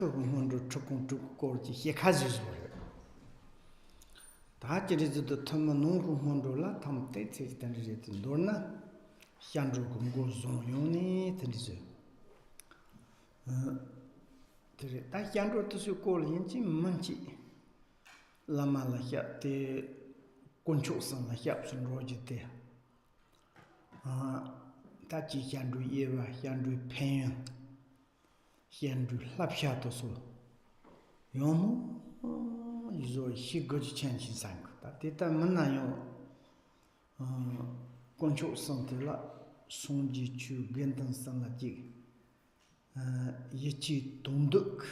Mundu chukung chuk korji hekazi zore. Da jirizido tama nungu mundu la tam te tse tenri tindorna hyandru gungu zongyoni tenrizo. Da hyandru tusu kol yinchi manchi lama la hyab te kunchuk san la hyab sun roji te. Da ji hyandru yewa hyandru penyon. Hyandru lapsha tosu yomu izo higoji chanchi sang ta teta manna yo koncho sante la sonji chu gendan san la ji yichi tonduk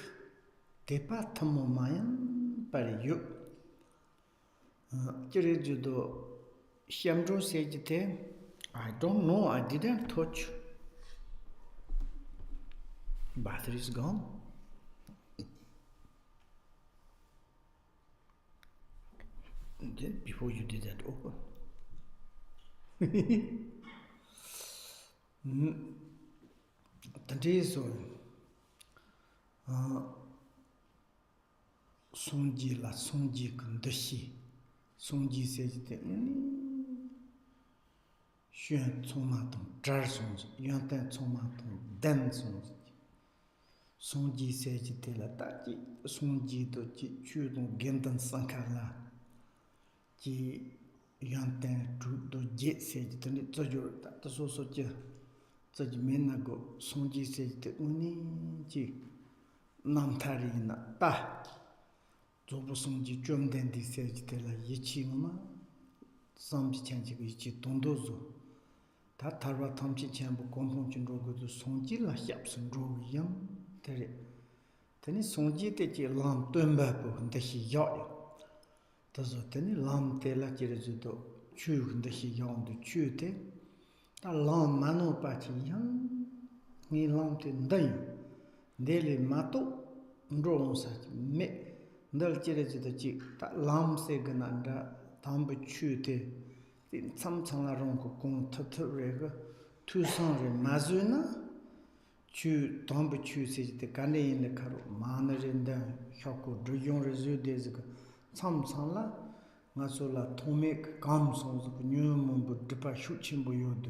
tepa tamo mayan pari yu jire judo hyamdro sejite I don't know, I didn't touch. Battery is gone. And then before you did that, open. Today so Sonji la sonji kundashi. Sonji says the Xuan Tsoma Tong Jar Sonji, Yuan Tsoma Tong Den Sonji. Sonji says the la taji, Sonji to chu dong gendan sankala. Ji Yuan Tru do jet says the Zojur, that the so Menago, Sonji says the Uni Ji Namtari na ta. Zobo Sonji Jum Dendi says the la Yichi Mama, Samji Chanchi Yichi Tondozo. Tarwa Tamchi Chambu Kompon Rogo to Sonji la Yapson Rogo Yam. Teni sonji te chi lam tumba po nda hi yo. Tazo teni lam te la chi rezudo chu nda hi yo ndu chu te. Ta lam mano pa chi yang ni lam te ndayu. Ndele mato ndro sa chi me. Ndal chi rezudo chi ta lam se gana nda tambu chu te. Tin tsam tsam la rong ko kong tatu rega tu san re mazu na. Chu tombe chu se te kane in le karo mana renda hyako dryon rezu dezga tsam tsam la ngaso la tomek kam song ko nyu mombo dipa shuchimbo yod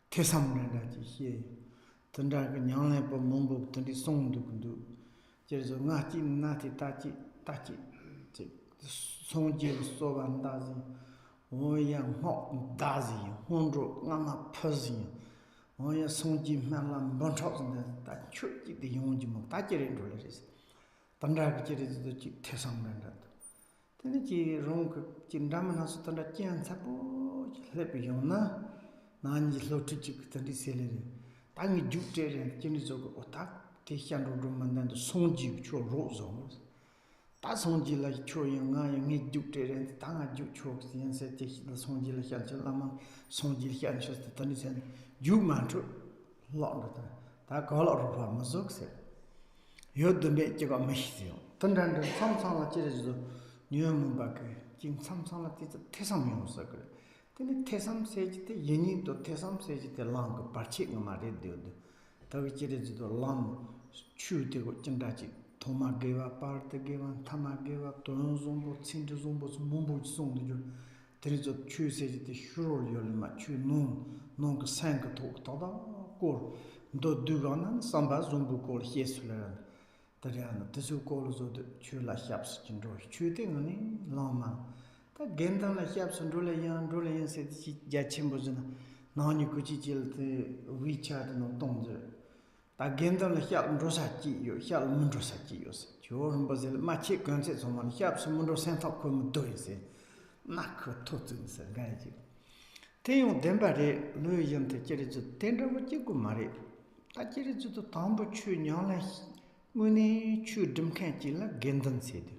tesam renda ji he tanda ga nyang le po mombo tandi song du kundu jezo nga chi na ti ta chi te song ji so ban da zi o yang ho da zi hondro ngama phazi oya sonji malam bonchok da chuti de yongji mo ta jere ndole res tandra ke jere de chi thesam nanda tene ji rong ke jindam na su tanda chen sapo lep yona nanji lo chi chi tandi sele tangi jukte re jini zo ko ta te hyan ro mandan sonji chu ro zo ta sonji la chu yang nga yang jukte re tanga juk chu sien se te sonji la hyan cha lama sonji hyan cha tandi sen yu manchu lot da ga lo ro ma zok se yo de me che ga me shi tan dan de sam sam la che de nyu mu ba ke jing sam sam la ti te sam yo sa ke te te sam se ji te yin do te sam se ji te lang ba chi ng ma re de da wi che de do lam chu de go jing da ji thoma ge wa par te ge wa thama ge wa ton zong bo chin de zong bo mu bo song de jo Terezo chu se ji te shuro yoli ma chu nung sang to tada kor do duganan samba zumbu kor hiesuleran tariana tesu kor zo de chu la hyaps jindro chu te ngani lama ta gendan la hyaps ndole yan se ji ja chimbo jina nani ku ji jil te wechat no tongje ta gendan la hyap ndro sa ji yo hyap mundro sa ji yo se jo rumba zel ma che kan se so man hyaps mundro sen ta ko mu do se Naka totsun sa gaji. Tenyo denpare loyo yante jirizu tenrawa jigu mare. Ta jirizu to tambu chu nyala nguni chu dhimkan jila gendan sedi.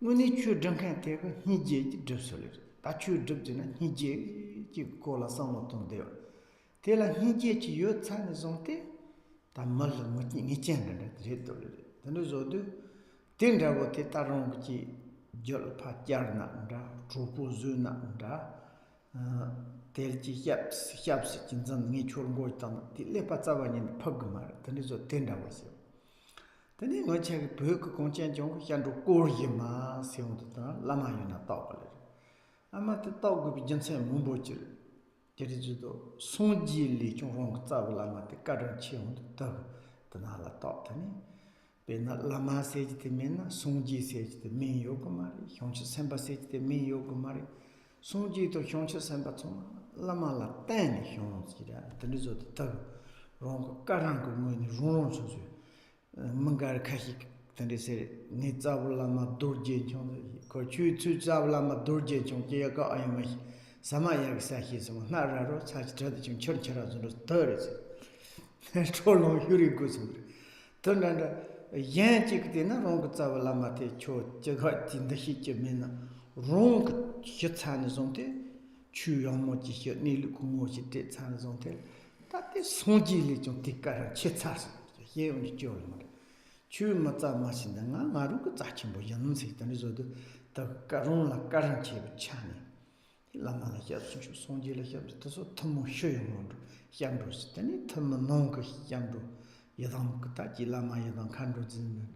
Nguni chu dhimkan tega hije ji dhipsolir. Ta chu dhipjina hije ji kola samlo tongdewa. Tela hije ji yo tsani zonte ta malla nguti ngichen rana dhitolir. Tano zodu tenrawa te tarong ji jol pa jar na nda chupu zu na nda tel ji hyaps jinzan ngi chur ngo tan ti le pa tsawa ni phag mar tani zo tenda wa se Tani ngā chāki pio ka kōngchān chōng ka xiān rō kōr yi mā siong tu tā lāma yu nā tāo ka lē. Āmā tā tāo ka pi jansān mūmbō chī rē. Jari chū tō sōng jī lī chōng rōng ka tsā wā lāma tē kā rāng chī yōng tu tā tā nā lā tāo tani. Pē nā lāma sē chī tē mē nā sōng jī sē chī tē mē yō ka mā rē. Xiong chī sēmbā sē chī tē mē yō ka mā rē. Sōng jī tō xiong chī sēmbā tsōng lāma lā tān nī xiong chī rē. Tani chō tā rōng ka kā rāng ka ngō nī rōng rōng chō chō. Mangar kahi tande se ne lama dorje chong ko chu lama dorje chong ke ka ayama sama ya sa hi sama na ra ro cha chi tra chung chor chara zo tare se cholo yuri go so to na yan chi ke na rong ka lama te cho je ga tin de hi che men na rong che cha ne zong te chu yang mo ji he ni lu ku mo ji te cha ne zong te ta te song ji li chung te ka ra che cha ye uni jo ma chu ma za ma sin da nga ru ka za chin bo yan se ta ni zo de ta ka rong la ka ran che cha ni la ma la ya su chu song ji la ya ta so ta mo shwe yo mo yan ro si ta ni ta ma nong ka yan ro ya dang ka ta ji la ma ya dang kan ro jin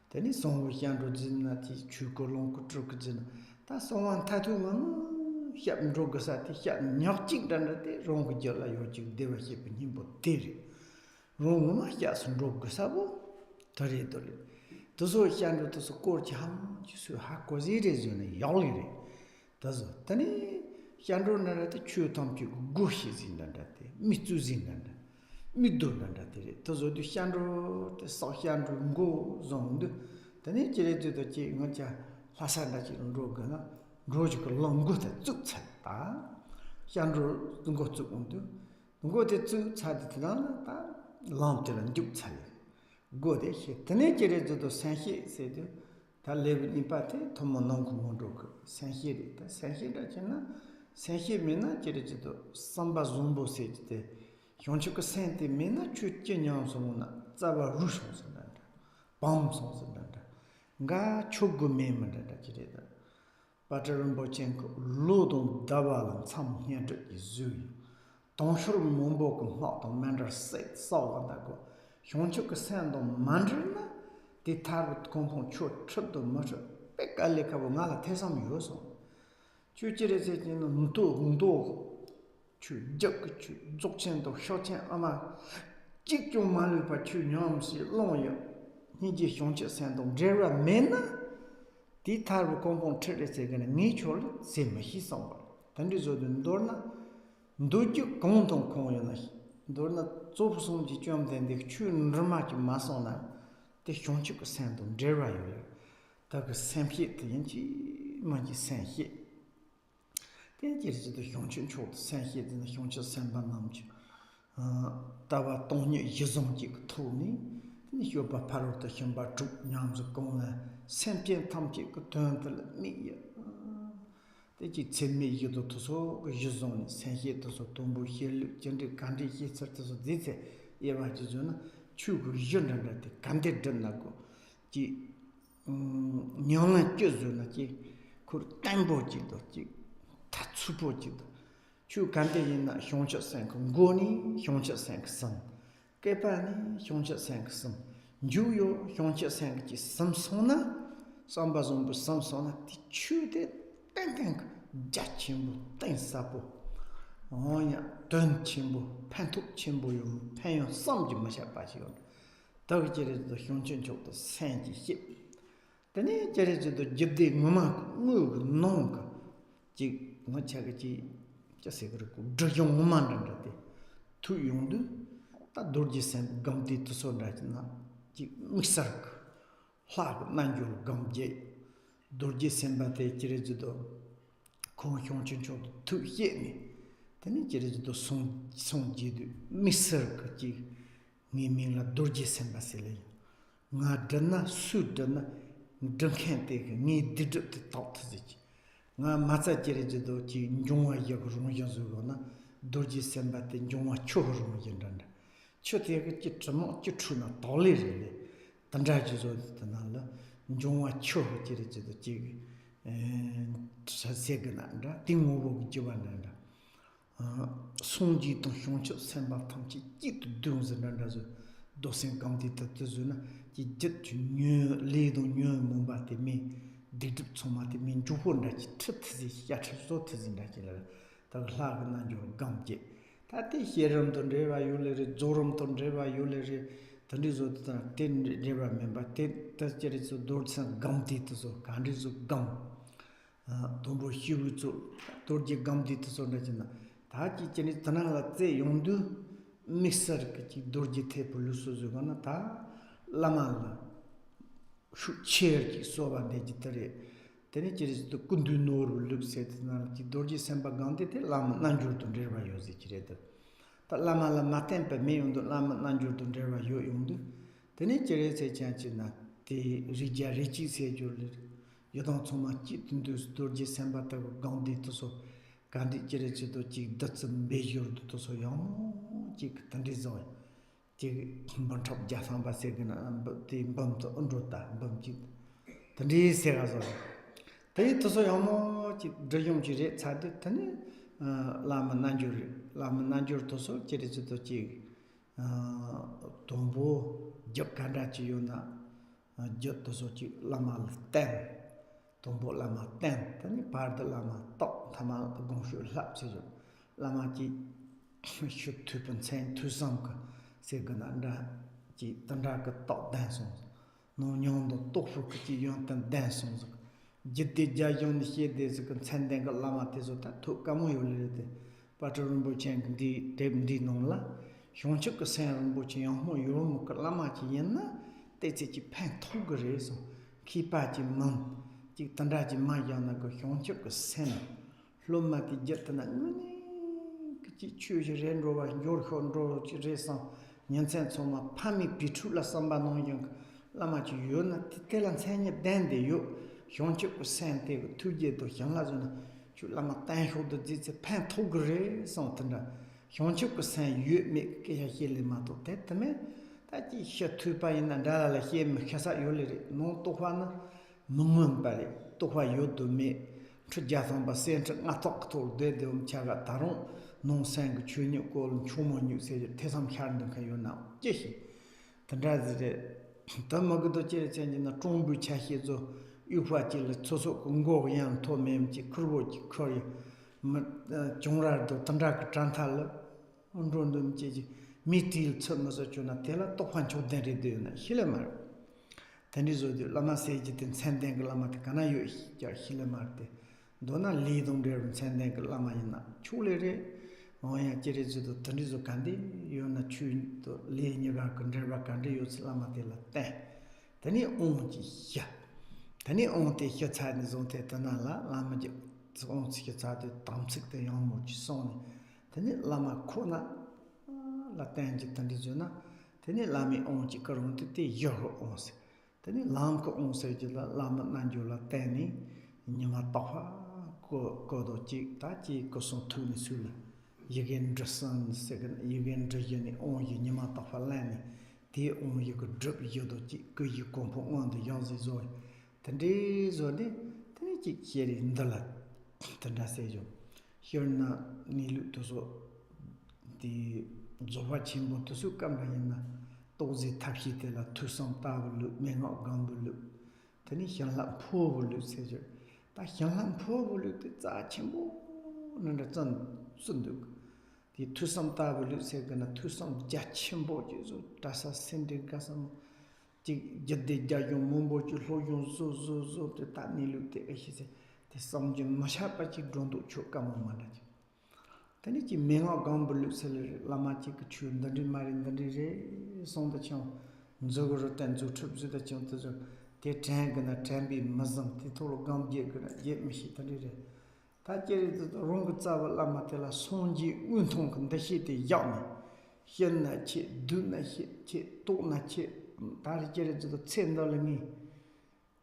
ta ni song wo yan ro jin na ti chu ko long ko tru ka jin ta song wan ta tu ma ya ro ga sa ti ya nyok jing dan de rong ko jo la yo ji de wa ye bi ni bo de ri rōngwa mā xia sōng rōg gā sā bō tārī tōrī tō sō xiān rō tō sō kōr chī hāng chī sō hā kō zī rē zō nā yāo lī rē tā sō tā nī xiān rō nā rā tā chū tōng chī kō gō xī zī nā rā tē mī tsū zī nā rā mī dō nā rā tē rē tō sō tō xiān rō tā sā xiān rō ngō zōng dō tā nī chī rē tō tō chī ngā chā hā sā rā chī rō gā nā rō chī kō lōng gō tā tsū tsā tā xiān rō ngō tsū gōng dō ngō tē tsū tsā tē tā tā lam te lan juk chale go de he tene jere do san he se de ta le ni pa te thomo nong ku mon ro ko san he de ta san he da chena san he me na jere do samba zombo se de hyong chu ko san te me na chu che nyam so na za ba ru so so da bam so so da ga chu gu me ma da jere da Patrul Rinpoche ko lo dong da ba lan cham hyen de zu 동슈르 몸보고 나도 만들 세 싸워다고 형축 산도 만들나 디타르 공통 초초도 맞아 백갈레카고 나가 대삼 요소 주지레제는 운도 주적 주 족첸도 쇼첸 아마 직종 말을 받추 념시 롱요 니지 형축 산도 제라 메나 디타르 공통 트레제는 니초르 세마히성 단지조든 돌나 도주 공통 공연아 도나 조부송지 좀 된데 추 너마지 마소나 대 형축 산도 제라요 다그 샘피 된지 많이 산히 대지도 형춘초 산히는 형축 산반 남지 다바 동녀 이종지 그 토니 니 효바 파로도 현바 쭉 냠즈 공나 샘피 탐지 그 돈들 니야 대지 재미 이것도 도서 그 유존 생해 도서 동부 힐 전제 간디 히서도서 디세 예바지존 추구 유전한데 간데 된다고 지 녀나 쪄존지 그 담보지도 지 다추보지도 추 간데 있나 형처 생고 고니 형처 생선 깨파니 형처 생선 뉴요 형처 생지 삼소나 삼바존부 삼소나 티추데 땡땡 자침부 땡사부 어냐 던침부 판톡 침부요 판요 썸지 마셔 빠지고 더기제도 형전적도 생지 힙 근데 제레도 집대 뭐마 뭐 농가 지 뭐차가지 자세 그렇고 저용 뭐만는데 투용도 다 돌지선 감디 투소라지나 지 믹서크 화 난줄 감제 dorje sembate jirejido kong hyongchencho tu yemi teni jirejido song jidu misar kaji ngi mingla dorje sembasele nga dana su dana dangkhen te ngi didu te tot ji nga matsa jirejido ji njongwa yag rung yazu na dorje sembate njongwa cho rung yendanda chote ga ji chmo ji chuna dole re tanda ji zo tanala njongwa cho jirejido ji 사세그난다 띵오고 지반난다 송지 또 형초 선바 탐지 찌도 dunz난다서 dosen kamdi tatuzuna ji jet nyu le do nyu mumba te me didip tsoma te min juhon da ji tsi ya tso tsi da ji la ta la na jo gamje ta te hieram ton reba yule re zorom ton reba yule re tandi zo ta ten reba memba te ta jeri zo dorsa gamdi to zo kandi zo gam dombo hiu zo dorje gamdi to zo da ji na ta ji cheni tana la tse yondu mixer ki dorje te pulusu zo gana ta lama shu chair ki soba de jitare teni chiri to kundu noru luk set na ki dorje semba gande te lama nanjur to derba yozi chireta ta lama la maten pe me yondo lama nanjur to derba yo yondo teni chiri se chanchi na te rija rechi se jole yodon tsoma chi tundu dorje semba ta gande to so gandhi chiri to chi datsam be yor to so yam chi tandi zoy chi banthop jasam ba se gna ti bam to ondrota bam chi tandi se ga zo tei to so yam chi drayum chi re chade tani lama nanjur to so chiri to chi tombo jap kanda chi yona jot to so chi lama ten tombo lama ten tani par de lama to thama gong shu lap se jo lama chi shu tu pen chen tu sam ka se gna nda chi tanda ka to dan so no nyong do to fu ka chi yon tan dan so jitte ja yon he de se kan chen den ga lama te so ta to ka mo yo le de Patrul Rinpoche chen di dem di non la hyong chuk ka sen Rinpoche yang mo yo mo ka lama chi yen na te che chi pen to ga re so ki pa chi man chi tanda chi ma ya na ko hyong chuk ka sen lo ma ti jet na chi chu je ren ro wa yor khon ro chi re sa nyen chen so ma pa mi pi chu la sam ba no yung lama chi yo na ti te lan chen ye den de yo hyong chuk ka sen te ko tu je to hyang la zo na chu lama tan ho de ji che pen to gre so tanda hyong chuk ka sen yu me ke ya he le ma to te te me ta chi sha tu pa yin na da la he me kha sa yo le no to hwa na mung pa le to hwa yo do me chu ja sam ba sen cha nga tok to de cha ga ta ro non sang chu nyu ko chu mo nyu se te sam khan de ka yo na je hi tanda de ta ma go do che chen na zhong bu cha hi zo yu hua ji le cho so ngo yang to mem ji kru ji ko yi ma jong ra do tanda ka tran tha le on ron dum ji mi til cho ma so chu na te la to hwan chu den re de na hi le ma tani zo de lama se ji ten chen den ga lama te kana yu ja hi le ma te do na li dong de chen den ga lama yin na chu le re oya jere zo do tani zo kandi yo na chu to le ni ga kan de ba kandi yo lama te la te tani on ji ya tani on te hya cha ni zo te ta na la lama ji on chi cha de tam sik te yang mo ji so ni tani lama ko na la ten ji tani zo na tani lami on ji ka ron te yo on se tani lam ko on se ji la lama nan jo la tani ni ma ta ko do ji ta ji ko so tu ni su la yigen drasan second yigen drayani on yi ni ma ta fa la ni te on yi ko drop yo do ji ko yi ko po on de yang zi zo tandi zo de tani ji kieri ndala tanda se jo hirna ni lu to so di zowa chimbo to su kam yin na to zi ta hi te la tu sam ta lu me ngo gam lu tani hyang la pho lu se jo ta hyang la pho lu te za chimbo na da zan sun du di tu sam ta lu se ga na tu sam ja chimbo ji zo ta sa sin de ga sam ji jadde ja yo mombo ji lo yo zo te ta ni lu te hi se te sam ji ma sha pa ji dron do chu ka mo ma na ji tani ji me ngo gam lu se le la ma ji ku chu nda ri ma ri nda ri re song da chong zo go ro tan zu chup zu da chong te zo te tang ga na tang bi ma zang te to lo gam je ga ye mi shi ta ri re ta je rong ga za ba la ma te la song ji un tong kan da shi te ya ni hian na che du na hi che to na che ta ri je zo chen da le ni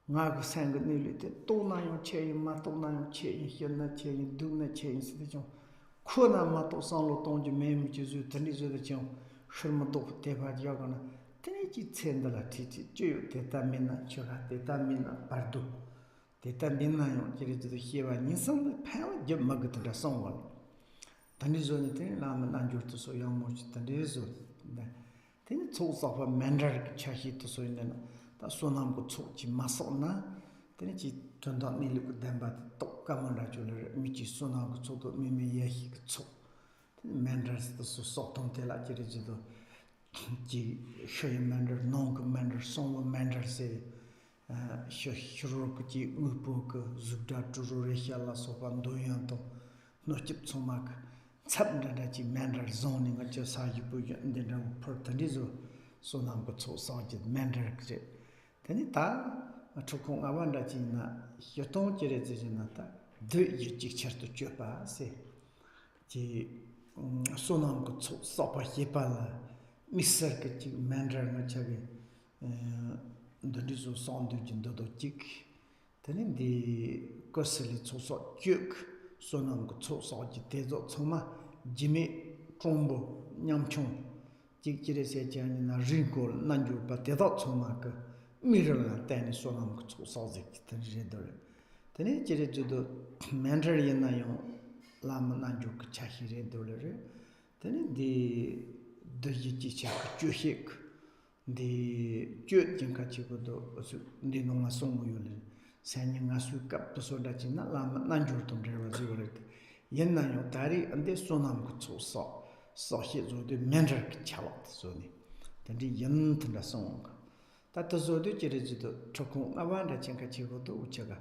nga ga sang ga ni le te to na yo che yi ma to na yo che yi hian na che yi du na che yi si de chong ko na ma to sang lo tong ji me mi ji zu tan ri zo de chong shur ma to te ba ya ga na tani ji chen da la ti ji ju te ta min na chu ga te ta min na par du te ta min na yo ji ri zo hi wa ni sang de pa wa je ma ga ta song wa tani zo ni te la ma nan ju to so yang mo ji tani zo da Then it's of a mandarin chahi to so in the sonam go chochi masona. Then it's turned out nearly with them, but top camera jeweler, Michi sonam go choto, mimi yahi cho. Manders the so don't tell at Jerido. Ji shoy mander, non commander, song mander say. Shirokuchi Upoka, Zubda Tururehala Sopandoyanto, no chip somak, Sabdadachi Mandar zoning at your Sajibu and then Pertanizo, so now got so sergeant Mandar. Tenita, a Chokong Avandachina, Yoton Jerezinata, do you teacher to Chupa, say. Sonam got so sopa hipala, Mr. Kati Mandar Machavi. The little sound in the jig. Then the KUSALI'S so juk, sonam go so jitezo soma, Jigme trombo, nyamchon, jig say janina wrinkle, nanju, but the thought somaka, mirror tani sonam go so zik, then redder. Then it to the Mandarin lama nanju chahi redder. Then the yichak juhik. The Jut Jinkachigodo, the Noma Songu, Sanyang Asuka, Sodachina, Lama, Nanjurtum, there was it. Yenayo Tari, and the Sonam Kutsu saw his the Mandrak Chalot, Soni. Then the Yen to the song. That the Zodichis, the Chokong Avanda Chinkachigodo, Uchaga,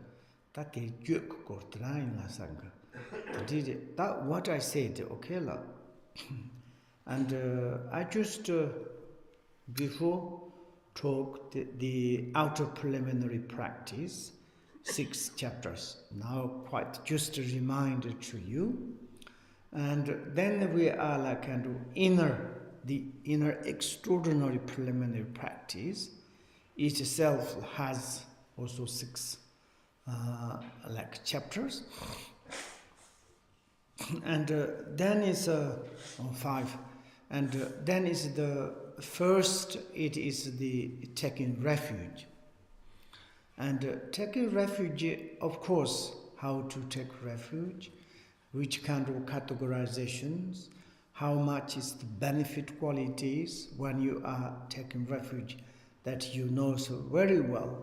that the Juk Kortra in La Sanga. That what I said, okay, la. And I just. Before talk the outer preliminary practice, 6 chapters. Now quite just a reminder to you. And then we are like kind of the inner extraordinary preliminary practice. Each self has also 6 like chapters. And then is 5. And then is the first, it is the taking refuge. And taking refuge, of course, how to take refuge, which kind of categorizations, how much is the benefit qualities when you are taking refuge that you know so very well.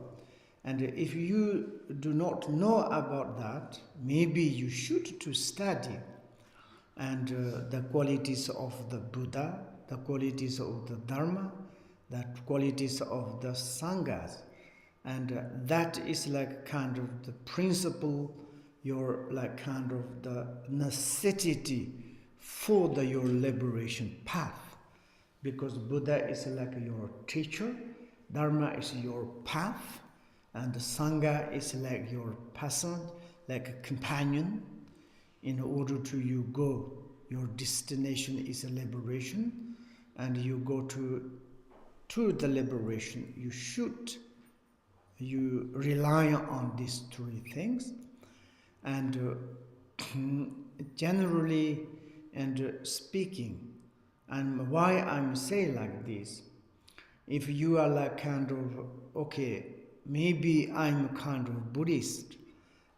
And if you do not know about that, maybe you should to study and the qualities of the Buddha, the qualities of the Dharma, the qualities of the Sanghas. And that is like kind of the principle, your like kind of the necessity for your liberation path. Because Buddha is like your teacher, Dharma is your path, and the Sangha is like your person, like a companion. In order to you go, your destination is a liberation, and you go to the liberation. You rely on these 3 things, and generally and speaking, and why I'm saying like this, if you are like kind of, okay, maybe I'm kind of Buddhist,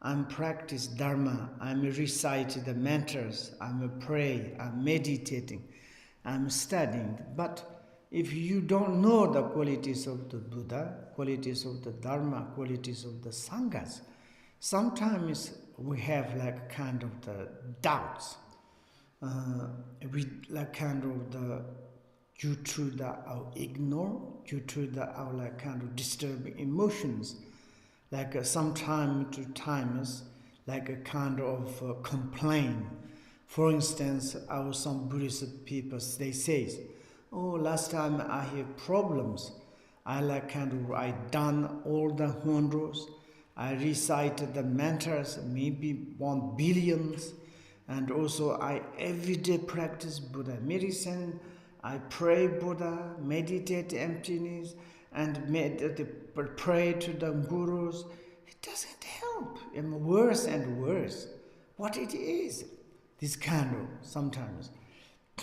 I'm practice Dharma, I'm recite the mantras, I'm pray, I'm meditating, I'm studying. But if you don't know the qualities of the Buddha, qualities of the Dharma, qualities of the Sanghas, sometimes we have like kind of the doubts. We like kind of the due to our ignore, due to our like kind of disturbing emotions. Like sometime to times, like a kind of complaint. For instance, some Buddhist people, they say, oh, last time I had problems. I done all the hundreds. I recited the mantras, maybe 1 billion. And also I everyday practice Buddha medicine. I pray Buddha, meditate emptiness, and pray to the gurus. It doesn't help. It's worse and worse. What it is, this kind of sometimes.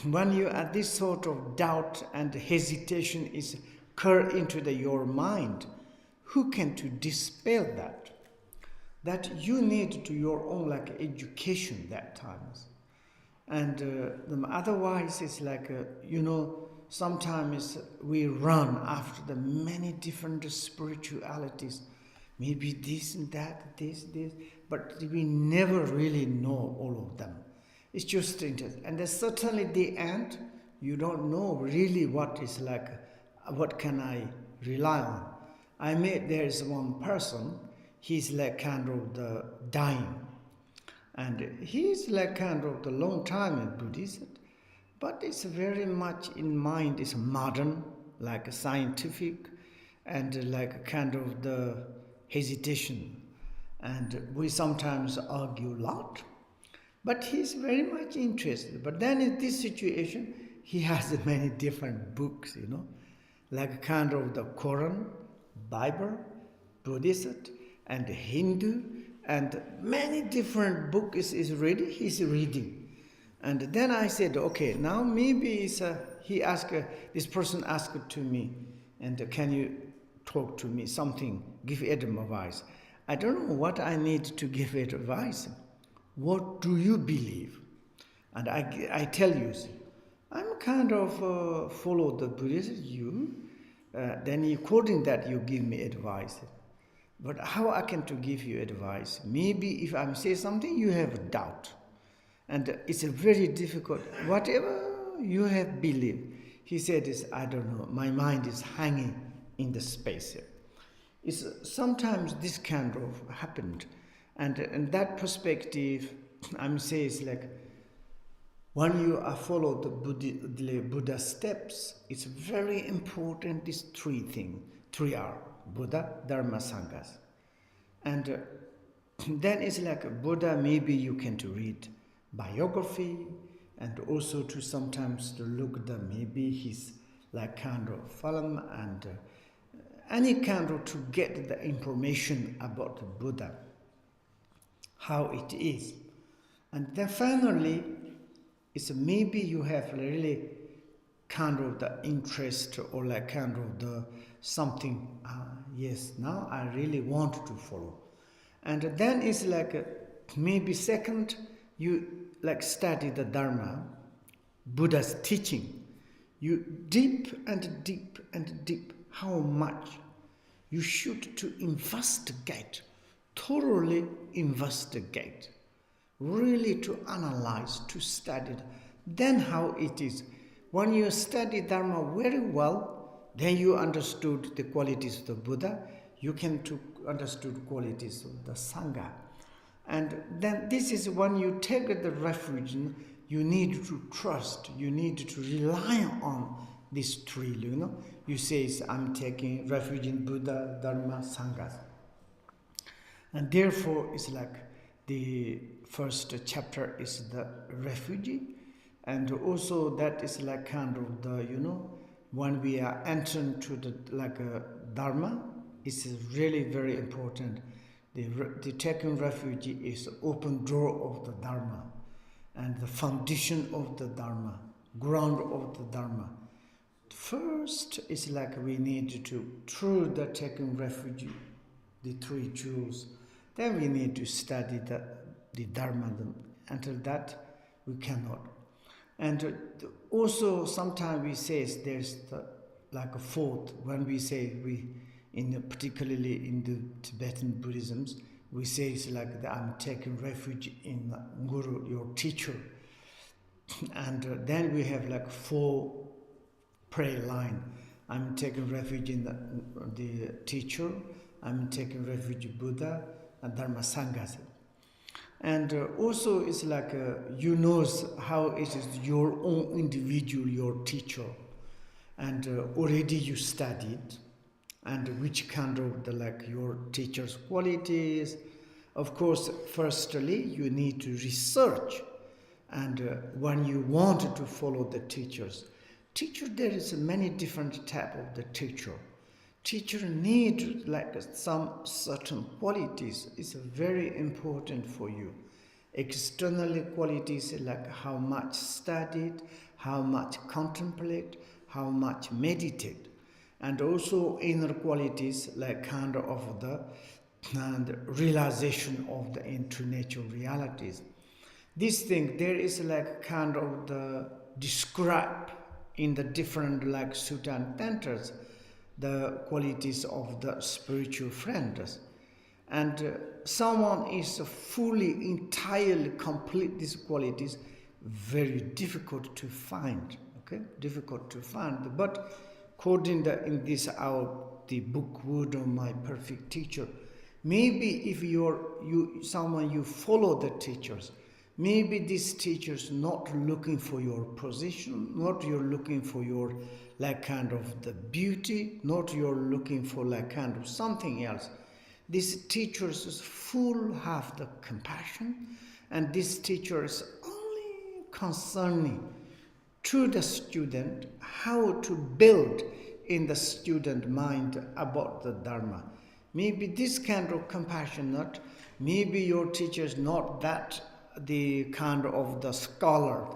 When you are this sort of doubt and hesitation is occur into your mind, who can to dispel that? That you need to your own like education that times. And otherwise it's like, sometimes we run after the many different spiritualities, maybe this and that, this, but we never really know all of them. It's just interesting. And then certainly the end, you don't know really what is like, what can I rely on. I met, there is one person, he's like kind of the dying. And he's like kind of the long time in Buddhism, but it's very much in mind, it's modern, like scientific, and like kind of the hesitation. And we sometimes argue a lot, but he's very much interested. But then in this situation, he has many different books, like kind of the Quran, Bible, Buddhist, and Hindu, and many different books he's reading. And then I said, okay, now maybe this person asked to me, and can you talk to me something, give advice. I don't know what I need to give advice. What do you believe? And I tell you, I'm kind of follow the Buddhism, then according that you give me advice. But how I can to give you advice? Maybe if I say something, you have a doubt. And it's a very difficult, whatever you have believed. He said, I don't know, my mind is hanging in the space. It's sometimes this kind of happened. And in that perspective, I'm saying it's like, when you follow the Buddha steps, it's very important, these three are Buddha, Dharma, Sanghas. And then it's like Buddha, maybe you can to read biography, and also to sometimes to look the maybe his like kind of film, and any kind of to get the information about the Buddha, how it is. And then finally, it's maybe you have really kind of the interest or like kind of the something, yes, now I really want to follow. And then it's like maybe second, you like study the Dharma, Buddha's teaching. You deep and deep and deep how much you should to investigate, thoroughly investigate, really to analyze, to study. Then how it is. When you study Dharma very well, then you understood the qualities of the Buddha, you can to understood qualities of the Sangha. And then this is when you take the refuge, you need to trust, you need to rely on this three, You say, I'm taking refuge in Buddha, Dharma, Sangha. And therefore, it's like the first chapter is the refugee. And also that is like kind of the, when we are entering to the like a Dharma, it's really very important. The taking refuge is open door of the Dharma and the foundation of the Dharma, ground of the Dharma. First, it's like we need to, through the taking refuge, the three jewels, then we need to study the Dharma. Until that, we cannot. And also, sometimes we say there's like a fourth, when we say particularly in the Tibetan Buddhisms, we say it's like I'm taking refuge in Guru, your teacher. And then we have like 4 prayer line. I'm taking refuge in the teacher, I'm taking refuge in Buddha and Dharma Sangha. And also it's like you know how it is your own individual, your teacher. And already you studied, and which kind of your teacher's qualities. Of course, firstly, you need to research. And when you want to follow the teacher, there is many different type of the teacher. Teacher need some certain qualities. It's very important for you. External qualities like how much studied, how much contemplate, how much meditate. And also inner qualities like kind of the realization of the international realities. This thing, there is like kind of the describe in the different like sutta and tantras, the qualities of the spiritual friends. And someone is fully, entirely complete these qualities, very difficult to find. Okay, difficult to find. But according to in this the book Word of My Perfect Teacher, maybe if you follow the teachers, maybe these teachers not looking for your position, not you're looking for your like kind of the beauty, not you're looking for like kind of something else. These teachers full have the compassion, and these teachers only concerning to the student how to build in the student mind about the Dharma. Maybe this kind of compassion, not maybe your teacher is not that the kind of the scholar,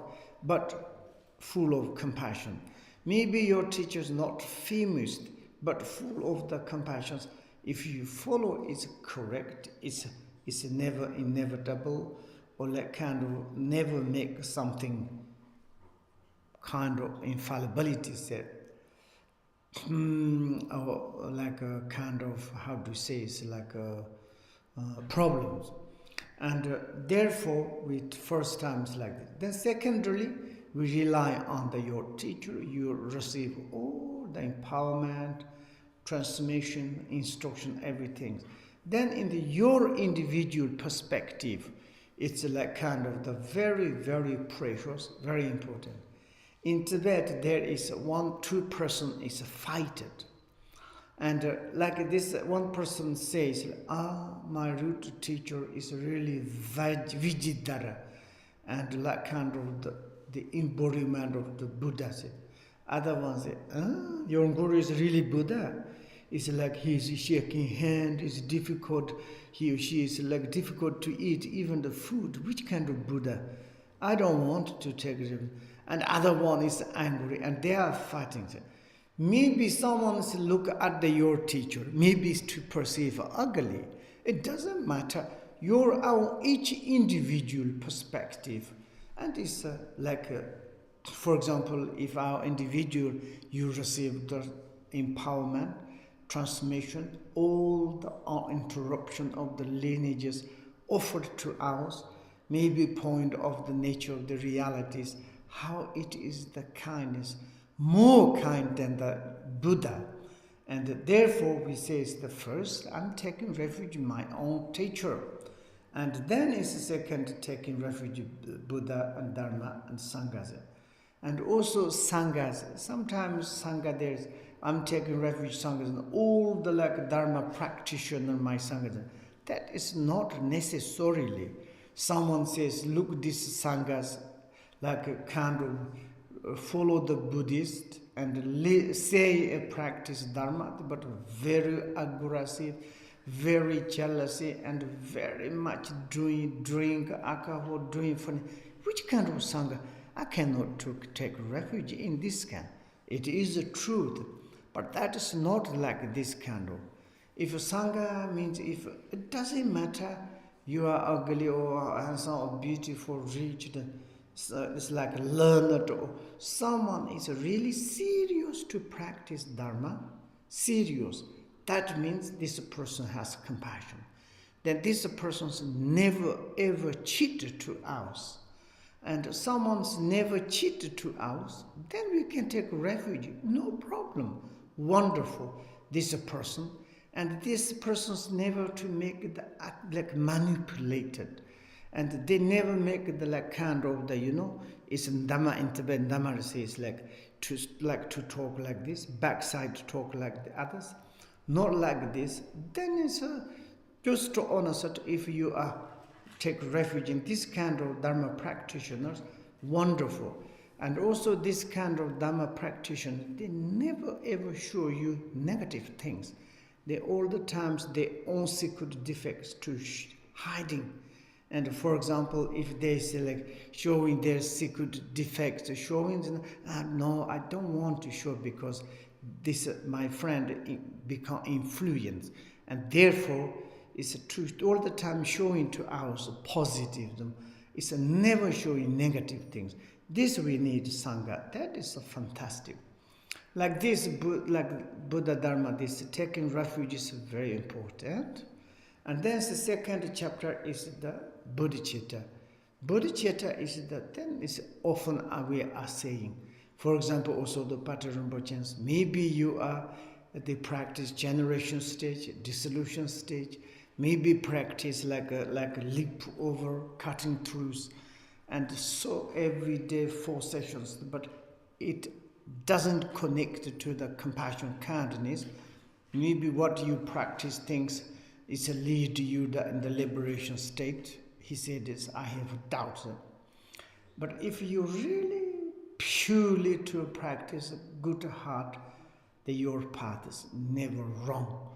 but full of compassion. Maybe your teacher is not famous, but full of the compassion. If you follow, it's correct. It's never inevitable, or like kind of never make something kind of infallibility said. Or like a kind of, how to say, it's like a problems. And therefore, with first times like this. Then secondarily, we rely on your teacher. You receive all the empowerment, transmission, instruction, everything. Then in your individual perspective, it's like kind of the very, very precious, very important. In Tibet, there is two person is fighted. And like this, one person says, my root teacher is really Vijidhara, and like kind of the embodiment of the Buddha. Other one say, your guru is really Buddha. It's like he's shaking hand, it's difficult, he or she is like difficult to eat, even the food. Which kind of Buddha? I don't want to take it. And other one is angry, and they are fighting. Maybe someone look at your teacher, maybe it's to perceive ugly. It doesn't matter. Our each individual perspective. And it's for example, if our individual, you receive the empowerment, transmission, all the interruption of the lineages offered to us, maybe point of the nature of the realities, how it is the kindness, more kind than the Buddha. And therefore we say it's the first, I'm taking refuge in my own teacher. And then it's the second, taking refuge in Buddha and Dharma and Sangha. And also Sanghas, sometimes Sangha there's, I'm taking refuge Sanghas, and all the like Dharma practitioner, my Sanghas. That is not necessarily. Someone says, look, this Sanghas, like a kind of follow the Buddhist and say a practice Dharma, but very aggressive, very jealousy, and very much drink alcohol, doing funny. Which kind of Sangha? I cannot take refuge in this kind. It is the truth, but that is not like this kind of. If Sangha means, if it doesn't matter, you are ugly or handsome or beautiful, rich, it's like learned, or someone is really serious to practice Dharma, serious. That means this person has compassion. Then this person's never ever cheated to us. And someone's never cheated to us, then we can take refuge, no problem. Wonderful, this person. And this person's never to make the act like manipulated. And they never make the like kind of the, it's in Dhamma in Tibet, Dhamma says to talk like this, backside to talk like the others, not like this. Then it's just to honor that if you are take refuge in this kind of Dharma practitioners, wonderful. And also this kind of Dharma practitioners, they never ever show you negative things. They all the times their own secret defects to hiding. And for example, if they say like showing their secret defects, showing, no, I don't want to show because this my friend become influenced, and therefore it's a truth all the time showing to us positive. It's never showing negative things. This we need Sangha. That is fantastic. Like this, like Buddha Dharma, this taking refuge is very important. And then the second chapter is the bodhicitta. Bodhicitta is then is often we are saying. For example, also the Patrul Rinpoche, maybe you are at the practice generation stage, dissolution stage, maybe practice like a leap over, cutting throughs, and so every day 4 sessions, but it doesn't connect to the compassion kindness. Maybe what you practice things is a lead you in the liberation state. He said this, I have doubts. But if you really purely to practice a good heart, that your path is never wrong.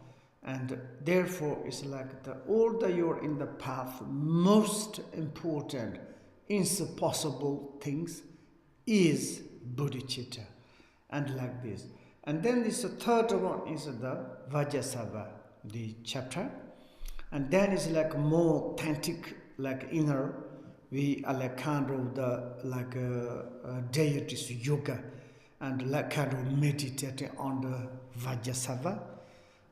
And therefore it's like all that you're in the path, most important, impossible things is bodhicitta. And like this. And then this third one is the Vajrasattva, the chapter. And then it's like more authentic, like inner. We are like kind of the deities yoga, and like kind of meditating on the Vajrasattva,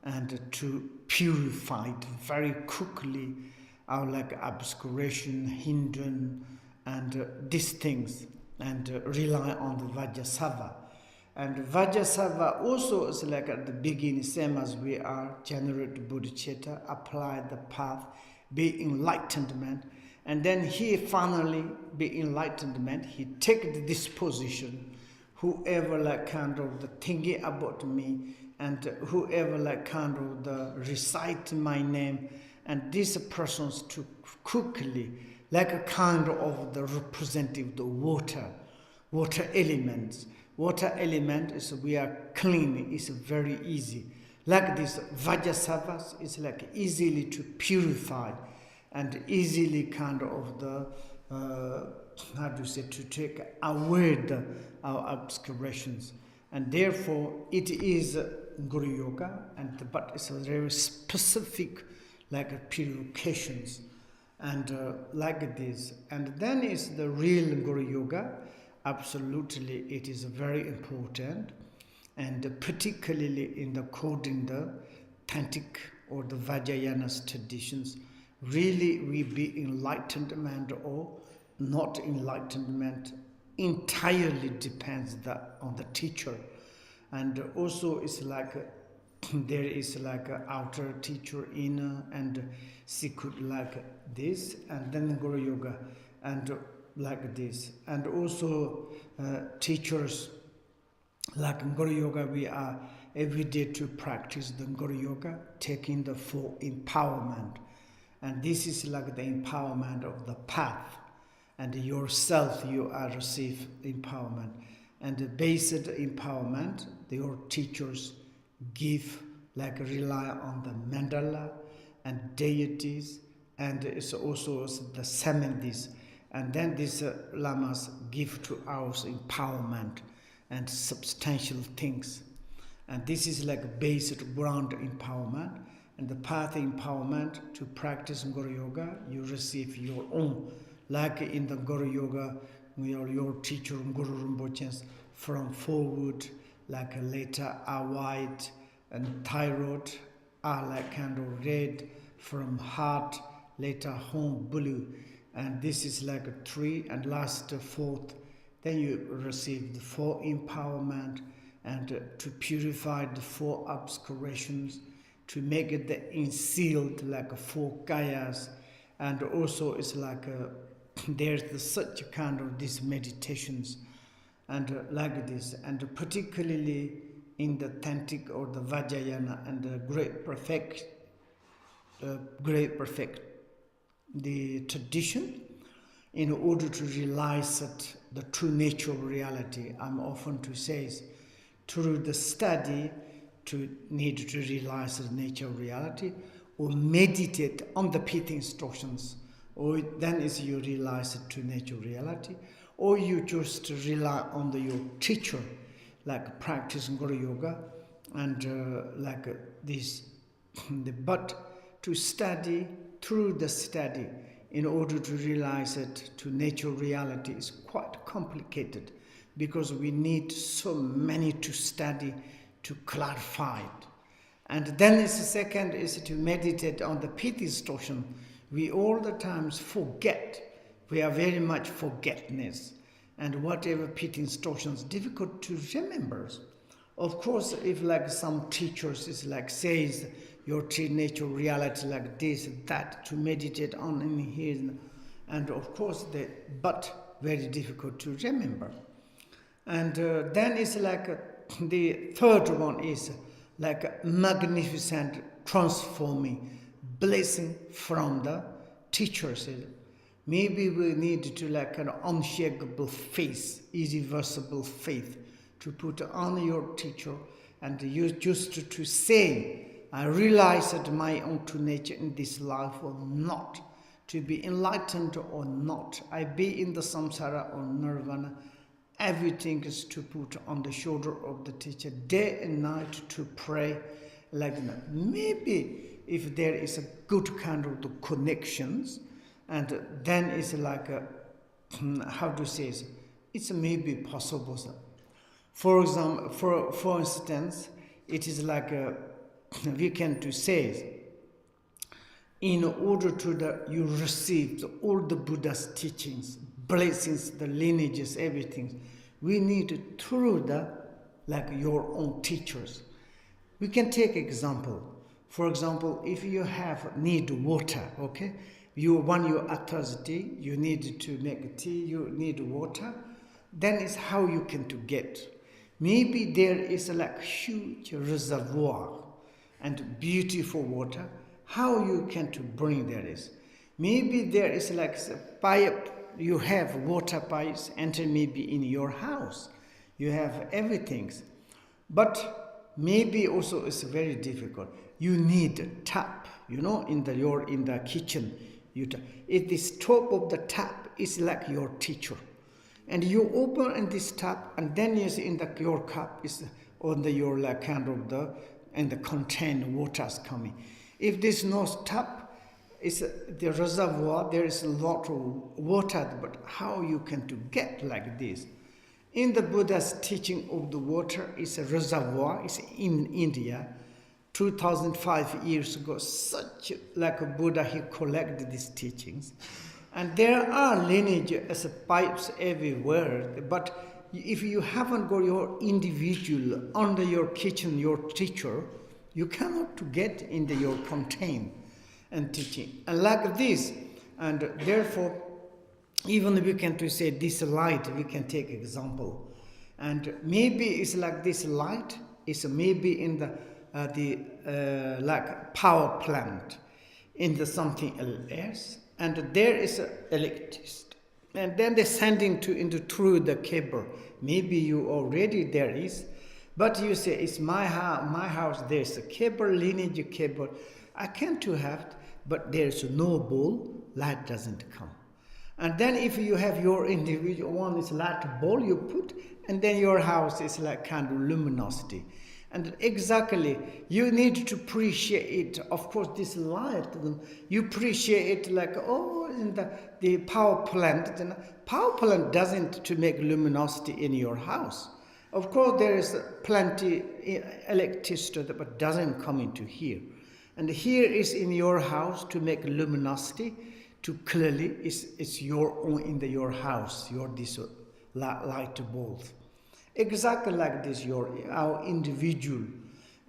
and to purify it very quickly our like obscuration, hindrance, and these things, and rely on the Vajrasattva. And Vajrasattva also is like at the beginning, same as we are, generate bodhicitta, apply the path, be enlightenment, and then he finally be enlightenment, he take the disposition, whoever like kind of the thinking about me, and whoever like kind of the recite my name, and these persons to quickly, like a kind of the representative, the water elements. Water element is we are clean, it's very easy. Like this Vajrasattva is like easily to purify and easily kind of the, to take away our obscurations. And therefore it is Guru Yoga, but it's a very specific like purifications and like this. And then is the real Guru Yoga. Absolutely, it is very important, and particularly in the coding the Tantric or the Vajrayana traditions, really we be enlightenment or not enlightenment entirely depends on the teacher. And also it's like there is like an outer teacher, inner and secret like this, and then Guru Yoga and like this. And also teachers like Guru Yoga, we are every day to practice the Guru Yoga, taking the full empowerment. And this is like the empowerment of the path. And yourself, you are receive empowerment. And the basic empowerment, your teachers give, like rely on the mandala and deities, and it's also the samadhis. And then these lamas give to us empowerment and substantial things. And this is like basic ground empowerment. And the path empowerment to practice Guru Yoga, you receive your own. Like in the Guru Yoga, your teacher Guru Rinpoche from forward, like a letter are white, and thyroid are like kind of red, from heart, later home blue. And this is like a 3, and last 4th, then you receive the 4 empowerment, and to purify the 4 obscurations, to make it the insealed like 4 kayas. And also it's like there's such a kind of these meditations and like this, and particularly in the Tantric or the Vajrayana and the great perfect the tradition, in order to realize that the true nature of reality. I'm often to say through the study to need to realize the nature of reality, or meditate on the pith instructions, or then is you realize the true nature of reality, or you just rely on your teacher, like practicing Guru Yoga, and like this. But to study, through the study, in order to realize it to nature reality is quite complicated because we need so many to study to clarify it. And then the second is to meditate on the pity distortion. We all the times forget. We are very much forgetness. And whatever pity distortion is difficult to remember. Of course, if like some teachers is like says your true nature reality like this, that, to meditate on in here, and of course, but very difficult to remember. And then it's like the third one is like a magnificent transforming blessing from the teachers. Maybe we need to like an unshakable faith, irreversible faith to put on your teacher, and you just to say, I realized my own true nature in this life or not, to be enlightened or not, I be in the samsara or nirvana. Everything is to put on the shoulder of the teacher, day and night to pray like that. Maybe if there is a good kind of the connections, and then it's like a, how to say it, it's maybe possible. For example, for instance, it is like we can to say, in order to you receive all the Buddha's teachings, blessings, the lineages, everything, we need through the like your own teachers. We can take example. For example, if you have need water, okay, when you are thirsty, you need to make tea, you need water, then it's how you can to get. Maybe there is like huge reservoir and beautiful water. How you can to bring there is. Maybe there is like a pipe, you have water pipes enter maybe in your house. You have everything. But maybe also it's very difficult. You need a tap, in the kitchen. If this top of the tap is like your teacher. And you open this tap, and then you see your cup is on your like kind of the contained waters coming. If there's no tap, it's the reservoir, there is a lot of water, but how you can to get like this? In the Buddha's teaching of the water is a reservoir, it's in India. 2005 years ago, such like a Buddha, he collected these teachings. And there are lineage as pipes everywhere, but if you haven't got your individual under your kitchen, your teacher, you cannot get into your contain and teaching. And like this, and therefore, even we can to say this light, we can take example. And maybe it's like this light is maybe in the like power plant, in the something else. And there is electricity, and then they're sending through the cable. Maybe you already there is, but you say it's my house. There's a cable, lineage cable. I can't to have, but there's no ball. Light doesn't come. And then if you have your individual one is light ball you put, and then your house is like kind of luminosity. And exactly, you need to appreciate it. Of course, this light, you appreciate it like, in the power plant. And power plant doesn't to make luminosity in your house. Of course, there is plenty electricity, but doesn't come into here. And here is in your house to make luminosity, to clearly, it's your own in your house, your this light bulb. Exactly like this, our individual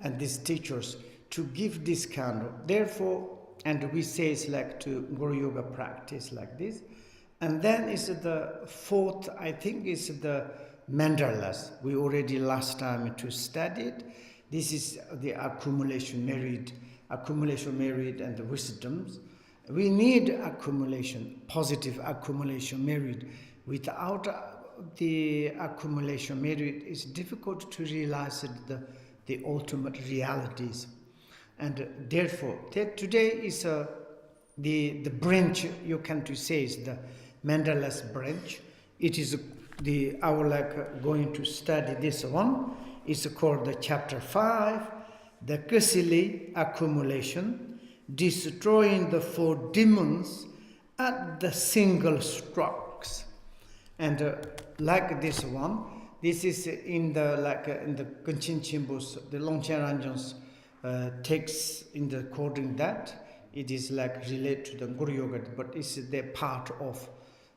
and these teachers to give this kind of, therefore, and we say it's like to Guru Yoga practice like this. And then is the fourth, I think, is the mandalas. We already last time to study it. This is the accumulation merit and the wisdoms. We need accumulation, positive accumulation merit. Without the accumulation merit, it's difficult to realize the ultimate realities. And therefore, today is the branch you can to say is the Mandala's branch. It is going to study this one. It's called the chapter 5, the KUSALI'S accumulation, destroying the 4 demons at the single strokes. And like this one, this is in the in the Kunchen Chimbo's, the Longchen Ranjang's text in the quoting that it is like related to the Guru Yoga, but it's the part of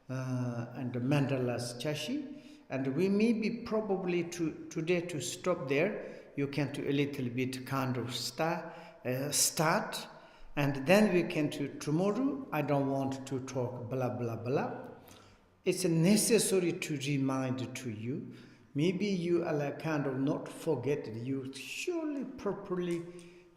and the Mandala's Chashi. And we may be probably today to stop there. You can do a little bit kind of start, and then we can do tomorrow. I don't want to talk blah blah blah. It's necessary to remind to you. Maybe you are like kind of not forget it. You surely properly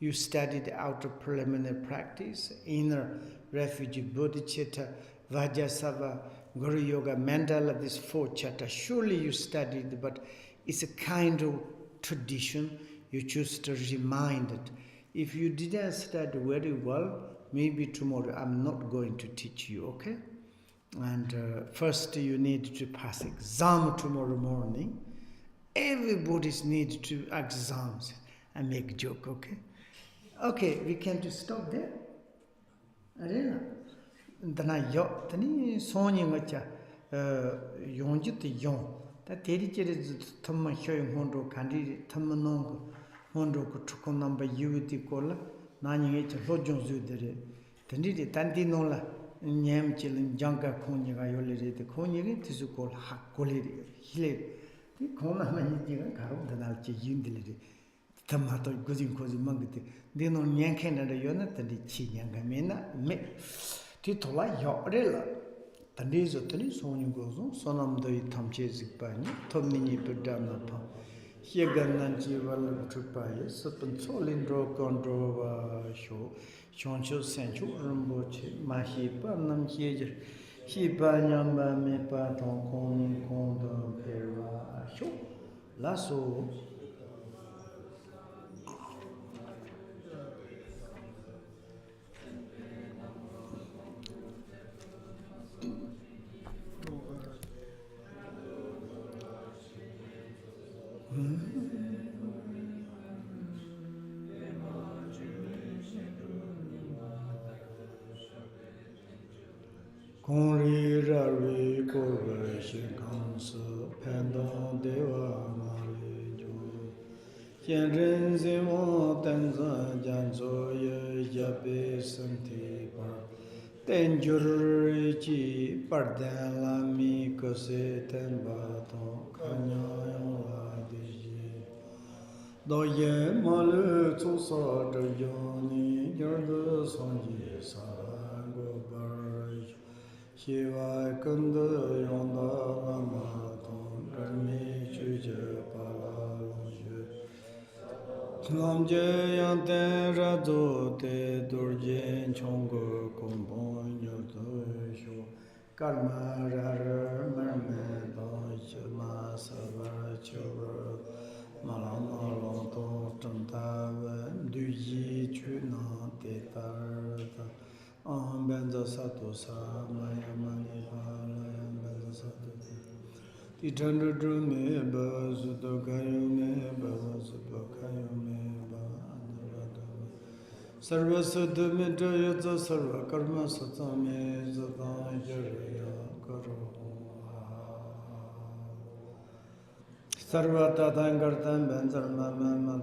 you studied out of preliminary practice, inner refugee bodhicitta, vajrasattva, Guru Yoga, Mandala, these 4 chapters. Surely you studied, but it's a kind of tradition. You choose to remind it. If you didn't study very well, maybe tomorrow I'm not going to teach you, okay? And first you need to pass exam tomorrow morning. Everybody needs to exams. I make joke, okay? Okay, we can just stop there. Arena. Dana yo, tani soni ngacha yonjit yon. Ta teri chere thamma shoy hondo kandi thamma nong hondo ko tukon number yuti kola nani ngacha lojong zu dere. Tani de tanti nola nyam chilin janga khonyi ga yole re de khonyi ge tisu kol hak kole hile. Ti khona mani jiga karo danal che yindile re. Tamato guzin kozi mangite dino nyankena de yona tani chi nyanga mena me ti tola yorela tani zo tani soni gozo sonam doi tamche zikpani tomini pedana pa hieganan ji wal trupaye sapan solin ro kondro wa sho shoncho sencho Rinpoche mahi pa nam hiejer hi pa nyamba me pa ton kon kondo perwa sho laso Konri rari korwe shikansu pendon dewa mali jo Yenren zimo tenza janzo ye yabe santi par Tenjur chi parden lami kose tenba ton kanyayon la deji Doye malu tsosa dayoni yarda sonji sarango baraj Shiva kanda yonda lama ton karmi chuje pala lonje Namje yanten razo te durjen chongo kumbon yodo sho Karma rara merme don shima sabar chobar Malama lonto tantava duji chuna te tarata Benza sato sa maya mani palaya benza sato ti tanda drume bava sutta kayo me bava sutta kayo me bava anurada sarva saddha metta yatsa sarva karma satsa me zata jaraya karo sarva tatang kartam benzar mama